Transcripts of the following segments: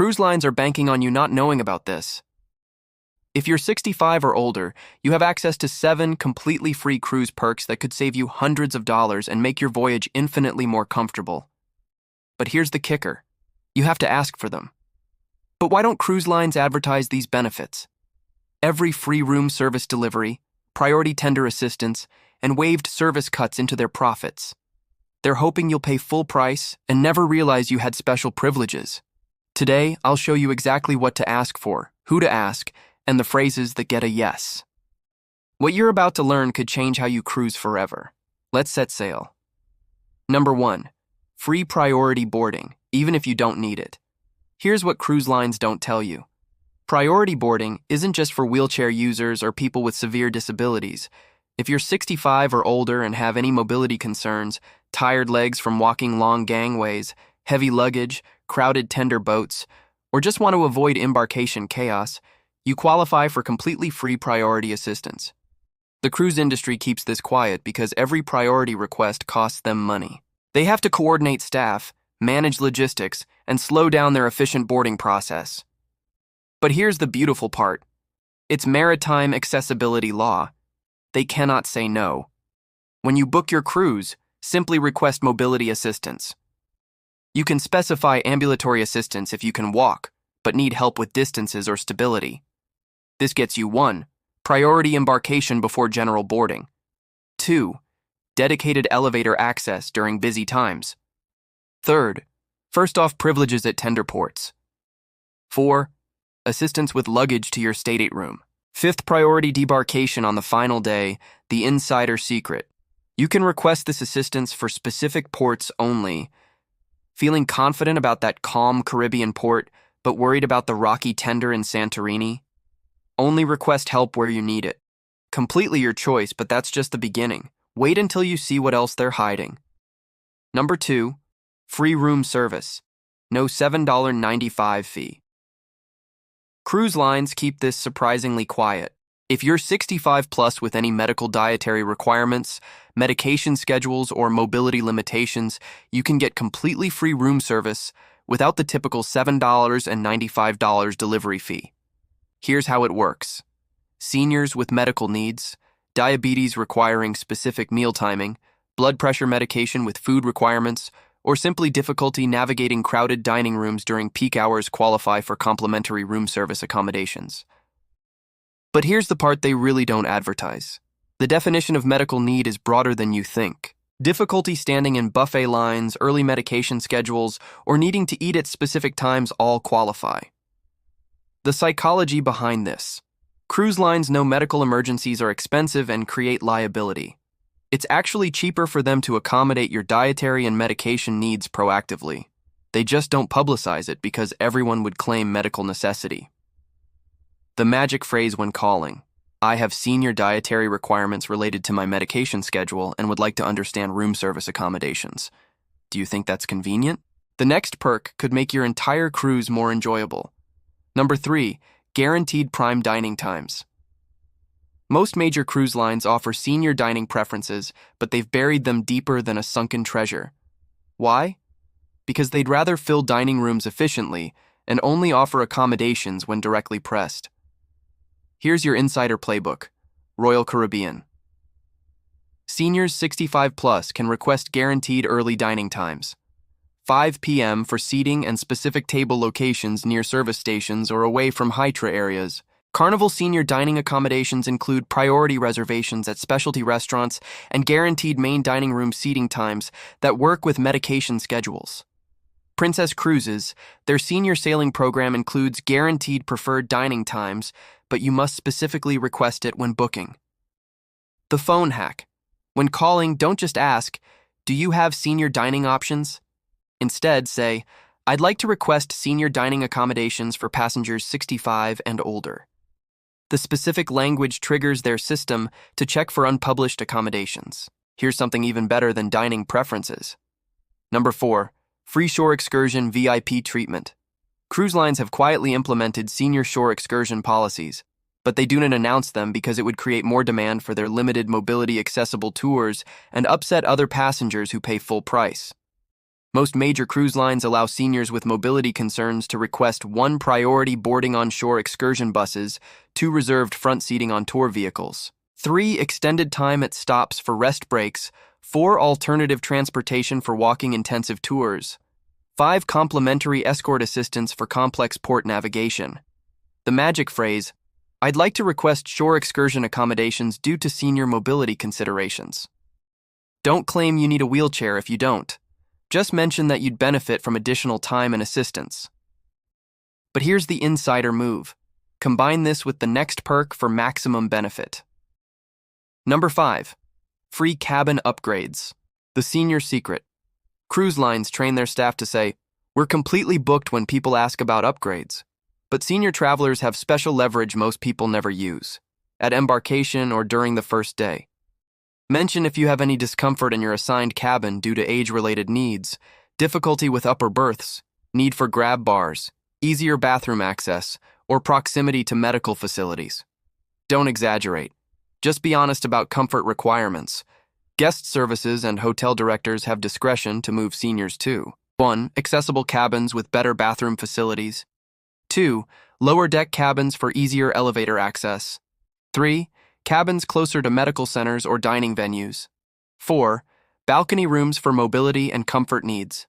Cruise lines are banking on you not knowing about this. If you're 65 or older, you have access to 7 completely free cruise perks that could save you hundreds of dollars and make your voyage infinitely more comfortable. But here's the kicker. You have to ask for them. But why don't cruise lines advertise these benefits? Every free room service delivery, priority tender assistance, and waived service cuts into their profits. They're hoping you'll pay full price and never realize you had special privileges. Today, I'll show you exactly what to ask for, who to ask, and the phrases that get a yes. What you're about to learn could change how you cruise forever. Let's set sail. Number 1. Free priority boarding, even if you don't need it. Here's what cruise lines don't tell you. Priority boarding isn't just for wheelchair users or people with severe disabilities. If you're 65 or older and have any mobility concerns, tired legs from walking long gangways, heavy luggage, crowded tender boats, or just want to avoid embarkation chaos, you qualify for completely free priority assistance. The cruise industry keeps this quiet because every priority request costs them money. They have to coordinate staff, manage logistics, and slow down their efficient boarding process. But here's the beautiful part. It's maritime accessibility law. They cannot say no. When you book your cruise, simply request mobility assistance. You can specify ambulatory assistance if you can walk, but need help with distances or stability. This gets you 1. Priority embarkation before general boarding. 2. Dedicated elevator access during busy times. 3rd, first off privileges at tender ports. 4. Assistance with luggage to your stateroom. 5th, priority debarkation on the final day, the insider secret. You can request this assistance for specific ports only. Feeling confident about that calm Caribbean port, but worried about the rocky tender in Santorini? Only request help where you need it. Completely your choice, but that's just the beginning. Wait until you see what else they're hiding. Number 2, free room service. No $7.95 fee. Cruise lines keep this surprisingly quiet. If you're 65 plus with any medical dietary requirements, medication schedules, or mobility limitations, you can get completely free room service without the typical $7.95 delivery fee. Here's how it works. Seniors with medical needs, diabetes requiring specific meal timing, blood pressure medication with food requirements, or simply difficulty navigating crowded dining rooms during peak hours qualify for complimentary room service accommodations. But here's the part they really don't advertise. The definition of medical need is broader than you think. Difficulty standing in buffet lines, early medication schedules, or needing to eat at specific times all qualify. The psychology behind this. Cruise lines know medical emergencies are expensive and create liability. It's actually cheaper for them to accommodate your dietary and medication needs proactively. They just don't publicize it because everyone would claim medical necessity. The magic phrase when calling, I have senior dietary requirements related to my medication schedule and would like to understand room service accommodations. Do you think that's convenient? The next perk could make your entire cruise more enjoyable. Number 3, guaranteed prime dining times. Most major cruise lines offer senior dining preferences, but they've buried them deeper than a sunken treasure. Why? Because they'd rather fill dining rooms efficiently and only offer accommodations when directly pressed. Here's your insider playbook. Royal Caribbean. Seniors 65 plus can request guaranteed early dining times. 5 p.m. for seating and specific table locations near service stations or away from high-tra areas. Carnival senior dining accommodations include priority reservations at specialty restaurants and guaranteed main dining room seating times that work with medication schedules. Princess Cruises, their senior sailing program includes guaranteed preferred dining times, but you must specifically request it when booking. The phone hack. When calling, don't just ask, do you have senior dining options? Instead, say, I'd like to request senior dining accommodations for passengers 65 and older. The specific language triggers their system to check for unpublished accommodations. Here's something even better than dining preferences. Number 4, free shore excursion VIP treatment. Cruise lines have quietly implemented senior shore excursion policies, but they do not announce them because it would create more demand for their limited mobility accessible tours and upset other passengers who pay full price. Most major cruise lines allow seniors with mobility concerns to request 1 priority boarding on shore excursion buses, 2 reserved front seating on tour vehicles, 3 extended time at stops for rest breaks, 4 alternative transportation for walking intensive tours, 5 complimentary escort assistance for complex port navigation. The magic phrase, "I'd like to request shore excursion accommodations due to senior mobility considerations." Don't claim you need a wheelchair if you don't. Just mention that you'd benefit from additional time and assistance. But here's the insider move. Combine this with the next perk for maximum benefit. Number 5. Free cabin upgrades. The senior secret. Cruise lines train their staff to say, "We're completely booked" when people ask about upgrades. But senior travelers have special leverage most people never use, at embarkation or during the first day. Mention if you have any discomfort in your assigned cabin due to age-related needs, difficulty with upper berths, need for grab bars, easier bathroom access, or proximity to medical facilities. Don't exaggerate. Just be honest about comfort requirements. Guest services and hotel directors have discretion to move seniors to 1. Accessible cabins with better bathroom facilities. 2. Lower deck cabins for easier elevator access. 3. Cabins closer to medical centers or dining venues. 4. Balcony rooms for mobility and comfort needs.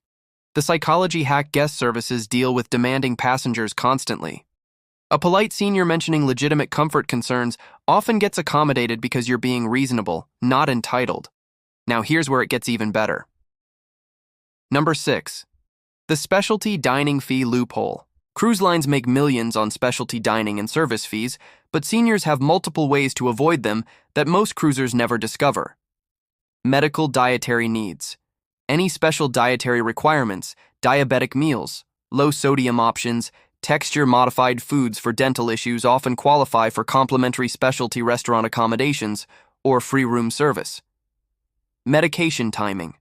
The psychology hack guest services deal with demanding passengers constantly. A polite senior mentioning legitimate comfort concerns often gets accommodated because you're being reasonable, not entitled. Now here's where it gets even better. Number 6. The specialty dining fee loophole. Cruise lines make millions on specialty dining and service fees, but seniors have multiple ways to avoid them that most cruisers never discover. Medical dietary needs. Any special dietary requirements, diabetic meals, low-sodium options, texture-modified foods for dental issues often qualify for complimentary specialty restaurant accommodations or free room service. Medication timing.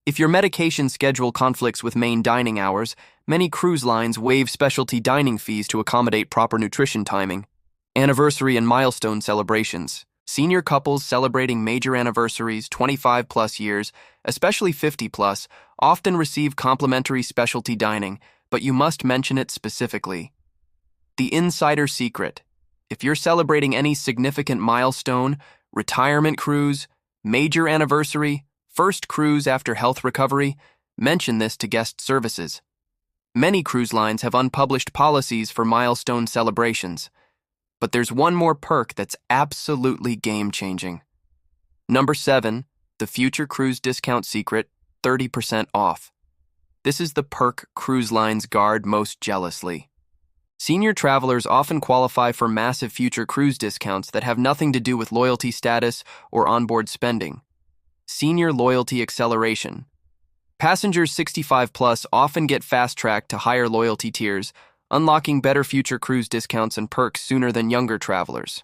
If your medication schedule conflicts with main dining hours, many cruise lines waive specialty dining fees to accommodate proper nutrition timing. Anniversary and milestone celebrations. Senior couples celebrating major anniversaries, 25-plus years, especially 50-plus, often receive complimentary specialty dining, but you must mention it specifically. The insider secret. If you're celebrating any significant milestone, retirement cruise, major anniversary, first cruise after health recovery, mention this to guest services. Many cruise lines have unpublished policies for milestone celebrations, but there's one more perk that's absolutely game-changing. Number 7, the future cruise discount secret, 30% off. This is the perk cruise lines guard most jealously. Senior travelers often qualify for massive future cruise discounts that have nothing to do with loyalty status or onboard spending. Senior loyalty acceleration. Passengers 65-plus often get fast-tracked to higher loyalty tiers, unlocking better future cruise discounts and perks sooner than younger travelers.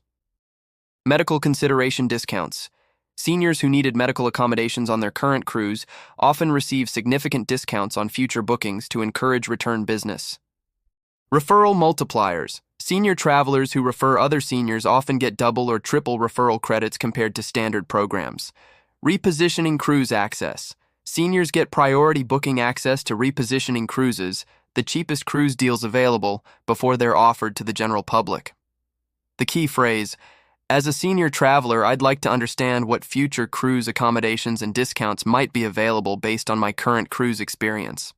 Medical consideration discounts. Seniors who needed medical accommodations on their current cruise often receive significant discounts on future bookings to encourage return business. Referral multipliers. Senior travelers who refer other seniors often get double or triple referral credits compared to standard programs. Repositioning cruise access. Seniors get priority booking access to repositioning cruises, the cheapest cruise deals available, before they're offered to the general public. The key phrase, "As a senior traveler, I'd like to understand what future cruise accommodations and discounts might be available based on my current cruise experience."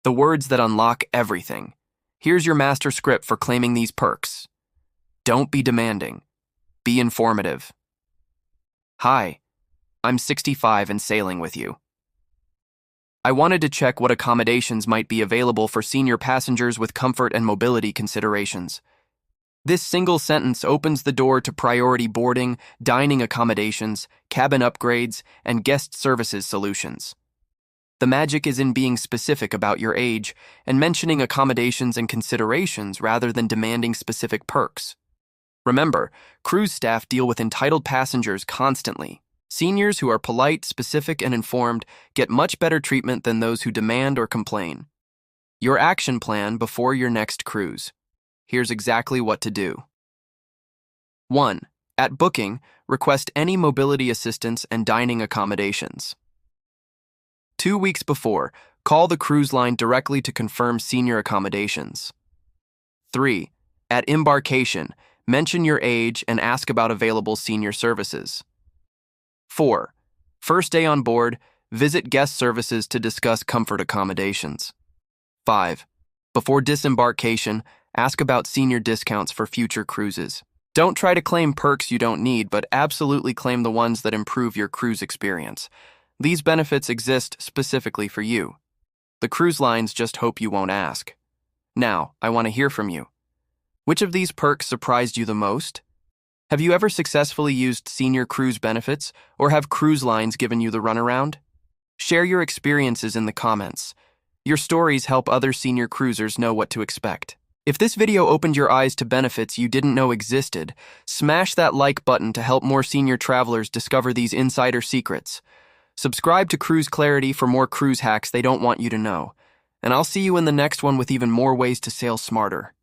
The words that unlock everything. Here's your master script for claiming these perks. Don't be demanding. Be informative. Hi, I'm 65 and sailing with you. I wanted to check what accommodations might be available for senior passengers with comfort and mobility considerations. This single sentence opens the door to priority boarding, dining accommodations, cabin upgrades, and guest services solutions. The magic is in being specific about your age and mentioning accommodations and considerations rather than demanding specific perks. Remember, cruise staff deal with entitled passengers constantly. Seniors who are polite, specific, and informed get much better treatment than those who demand or complain. Your action plan before your next cruise. Here's exactly what to do. 1. At booking, request any mobility assistance and dining accommodations. 2 weeks before, call the cruise line directly to confirm senior accommodations. 3. At embarkation, mention your age and ask about available senior services. 4. First day on board, visit guest services to discuss comfort accommodations. 5. Before disembarkation, ask about senior discounts for future cruises. Don't try to claim perks you don't need, but absolutely claim the ones that improve your cruise experience. These benefits exist specifically for you. The cruise lines just hope you won't ask. Now, I want to hear from you. Which of these perks surprised you the most? Have you ever successfully used senior cruise benefits, or have cruise lines given you the runaround? Share your experiences in the comments. Your stories help other senior cruisers know what to expect. If this video opened your eyes to benefits you didn't know existed, smash that like button to help more senior travelers discover these insider secrets. Subscribe to Cruise Clarity for more cruise hacks they don't want you to know. And I'll see you in the next one with even more ways to sail smarter.